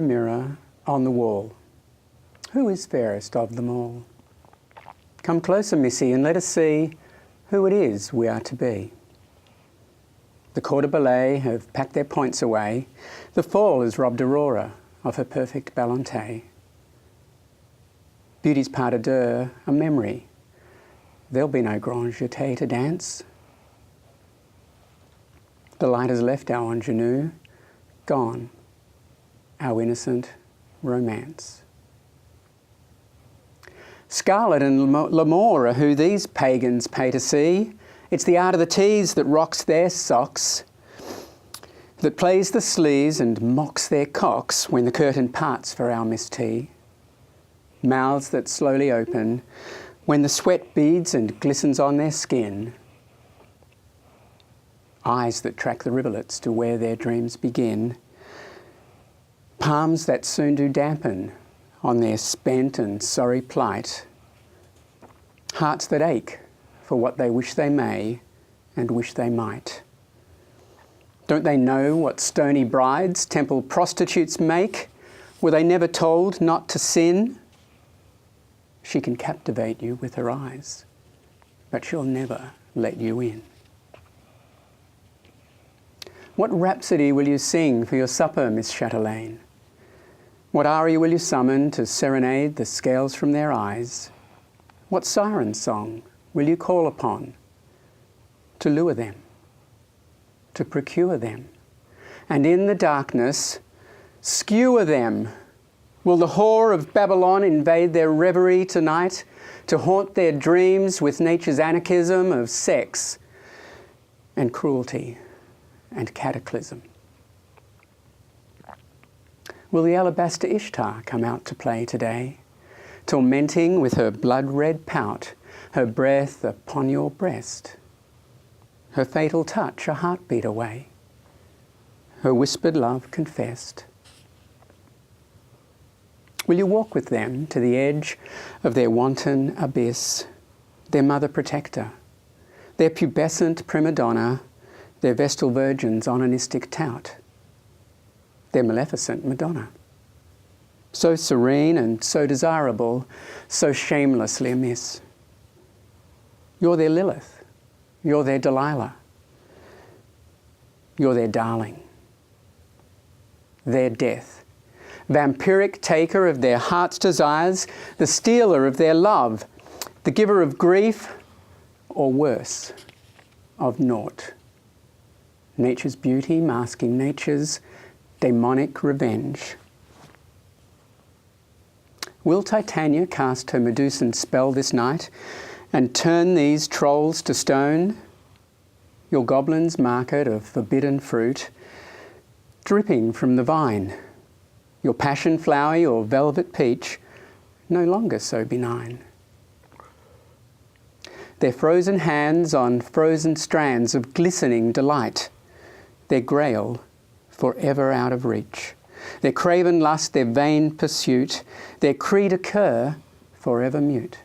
Mirror, mirror on the wall, who is fairest of them all? Come closer, missy, and let us see who it is we are to be. The corps de ballet have packed their points away. The fall has robbed Aurora of her perfect ballante. Beauty's pas de deux, a memory. There'll be no grand jeté to dance. The light has left our ingenue, gone, our innocent romance. Scarlet and L'Amour are who these pagans pay to see. It's the art of the tease that rocks their socks, that plays the sleaze and mocks their cocks when the curtain parts for our Miss T. Mouths that slowly open when the sweat beads and glistens on their skin. Eyes that track the rivulets to where their dreams begin. Palms that soon do dampen on their spent and sorry plight. Hearts that ache for what they wish they may and wish they might. Don't they know what stony brides temple prostitutes make? Were they never told not to sin? She can captivate you with her eyes, but she'll never let you in. What rhapsody will you sing for your supper, Miss Chatelaine? What aria will you summon to serenade the scales from their eyes? What siren song will you call upon to lure them, to procure them, and in the darkness skewer them? Will the whore of Babylon invade their reverie tonight to haunt their dreams with nature's anarchism of sex and cruelty and cataclysm? Will the alabaster Ishtar come out to play today, tormenting with her blood-red pout, her breath upon your breast, her fatal touch a heartbeat away, her whispered love confessed? Will you walk with them to the edge of their wanton abyss, their mother protector, their pubescent prima donna, their vestal virgin's onanistic tout, their maleficent Madonna? So serene and so desirable, so shamelessly amiss. You're their Lilith, you're their Delilah, you're their darling, their death, vampiric taker of their heart's desires, the stealer of their love, the giver of grief, or worse, of naught. Nature's beauty masking nature's demonic revenge. Will Titania cast her Medusan spell this night and turn these trolls to stone? Your goblin's market of forbidden fruit, dripping from the vine, your passion flower, your velvet peach, no longer so benign. Their frozen hands on frozen strands of glistening delight, their grail forever out of reach, their craven lust, their vain pursuit, their cri de coeur forever mute,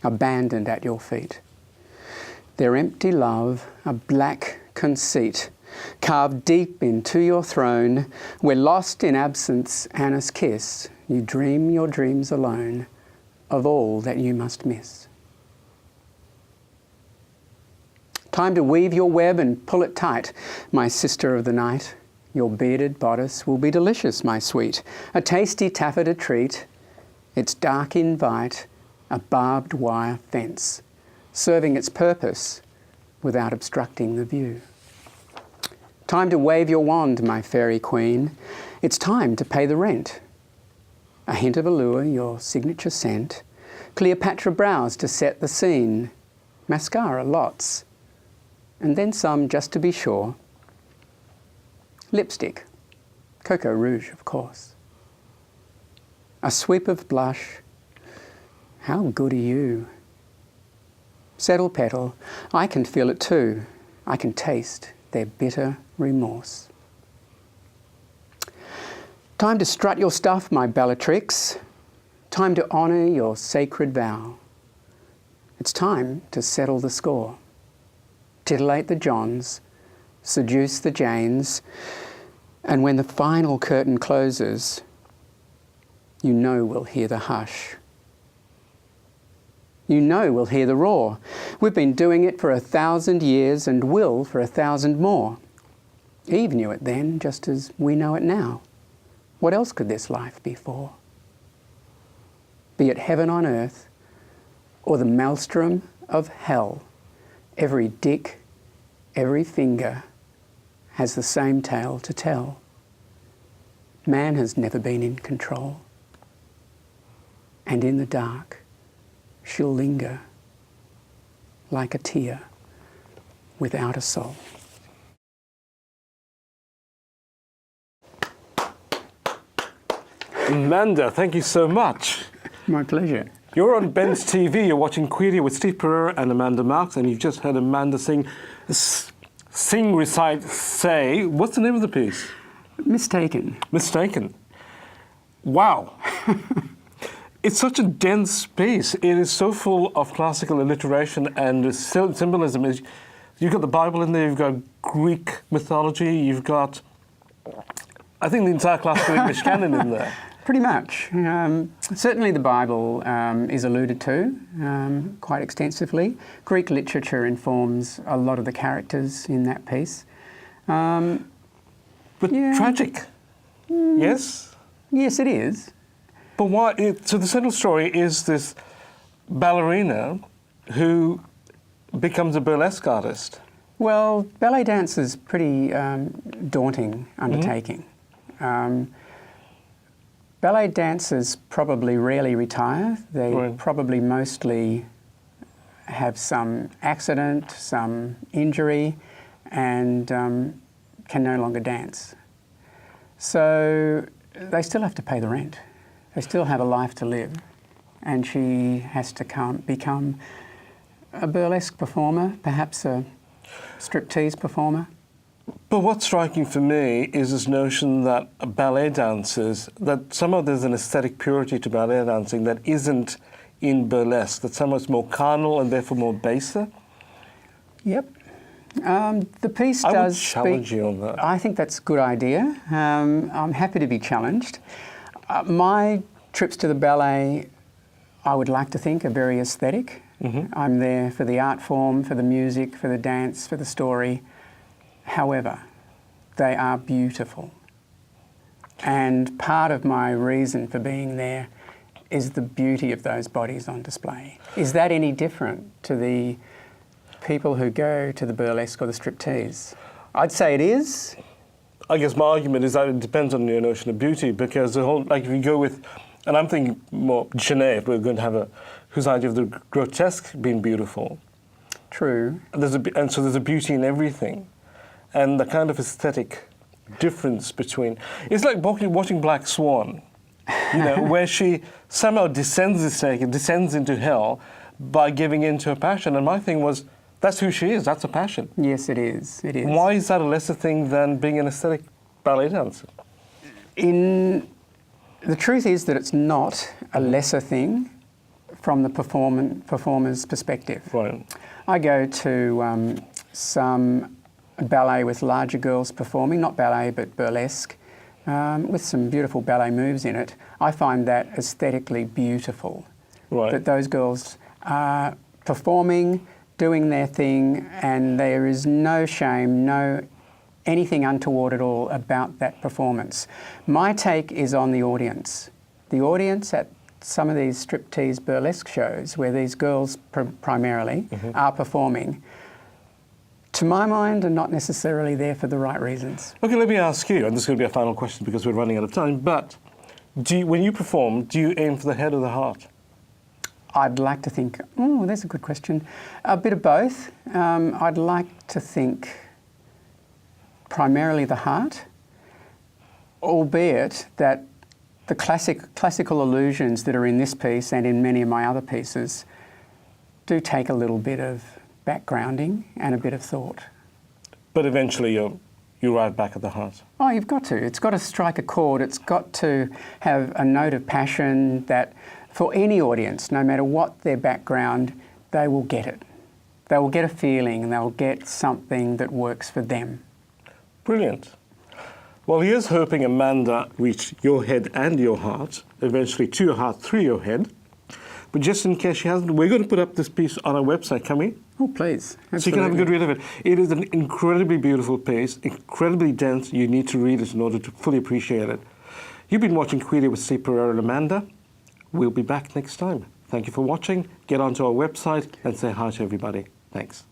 abandoned at your feet. Their empty love, a black conceit, carved deep into your throne, where lost in absence Anna's kiss, you dream your dreams alone of all that you must miss. Time to weave your web and pull it tight, my sister of the night. Your bearded bodice will be delicious, my sweet, a tasty taffeta treat, its dark invite, a barbed wire fence, serving its purpose without obstructing the view. Time to wave your wand, my fairy queen. It's time to pay the rent. A hint of allure, your signature scent. Cleopatra brows to set the scene. Mascara lots. And then some just to be sure. Lipstick. Cocoa rouge, of course. A sweep of blush. How good are you? Settle petal. I can feel it too. I can taste their bitter remorse. Time to strut your stuff, my Bellatrix. Time to honour your sacred vow. It's time to settle the score. Titillate the Johns, seduce the Janes, And when the final curtain closes, you know we'll hear the hush. You know we'll hear the roar. We've been doing it for 1,000 years and will for 1,000 more. Eve knew it then, just as we know it now. What else could this life be for? Be it heaven on earth or the maelstrom of hell, every dick, every finger has the same tale to tell. Man has never been in control. And in the dark, she'll linger like a tear without a soul. Amanda, thank you so much. My pleasure. You're on Ben's TV, you're watching Quedia with Steve Pereira and Amanda Marx, and you've just heard Amanda sing, recite, say. What's the name of the piece? MissTaken. MissTaken. Wow. It's such a dense piece. It is so full of classical alliteration and symbolism. You've got the Bible in there, you've got Greek mythology, you've got, I think, the entire classical English canon in there. Pretty much. Certainly the Bible is alluded to quite extensively. Greek literature informs a lot of the characters in that piece. But yeah. Tragic, yes? Yes, it is. But why? So the central story is this ballerina who becomes a burlesque artist. Well, ballet dance is pretty daunting undertaking. Ballet dancers probably rarely retire. They probably mostly have some accident, some injury, and can no longer dance. So they still have to pay the rent. They still have a life to live. And she has to become a burlesque performer, perhaps a striptease performer. But what's striking for me is this notion that ballet dancers, that somehow there's an aesthetic purity to ballet dancing that isn't in burlesque, that somehow it's more carnal and therefore more baser. Yep. The piece I does would challenge you on that. I think that's a good idea. I'm happy to be challenged. My trips to the ballet, I would like to think, are very aesthetic. I'm there for the art form, for the music, for the dance, for the story. However, they are beautiful. And part of my reason for being there is the beauty of those bodies on display. Is that any different to the people who go to the burlesque or the striptease? I'd say it is. I guess my argument is that it depends on your notion of beauty, because the whole, like if you go with, and I'm thinking more Genet, if we're going to have whose idea of the grotesque being beautiful. True. And so there's a beauty in everything. And the kind of aesthetic difference between... It's like watching Black Swan, you know, where she somehow descends into hell by giving in to her passion. And my thing was, that's who she is, that's a passion. Yes, it is. It is. Why is that a lesser thing than being an aesthetic ballet dancer? The truth is that it's not a lesser thing from the performer's perspective. Right. I go to some ballet with larger girls performing, not ballet but burlesque, with some beautiful ballet moves in it. I find that aesthetically beautiful. Right. That those girls are performing, doing their thing, and there is no shame, no anything untoward at all about that performance. My take is on the audience. The audience at some of these striptease burlesque shows where these girls primarily are performing, to my mind, are not necessarily there for the right reasons. Okay, let me ask you, and this is going to be a final question because we're running out of time, but when you perform, do you aim for the head or the heart? I'd like to think, oh, that's a good question. A bit of both. I'd like to think primarily the heart, albeit that the classical allusions that are in this piece and in many of my other pieces do take a little bit of backgrounding and a bit of thought. But eventually you're right back at the heart. Oh, you've got to. It's got to strike a chord. It's got to have a note of passion that for any audience, no matter what their background, they will get it. They will get a feeling, they'll get something that works for them. Brilliant. Well, here's hoping Amanda reached your head and your heart, eventually to your heart through your head. But just in case she hasn't, we're going to put up this piece on our website, can we? Oh, please. Absolutely. So you can have a good read of it. It is an incredibly beautiful piece, incredibly dense. You need to read it in order to fully appreciate it. You've been watching Quedia with Steve, Pereira and Amanda. We'll be back next time. Thank you for watching. Get onto our website and say hi to everybody. Thanks.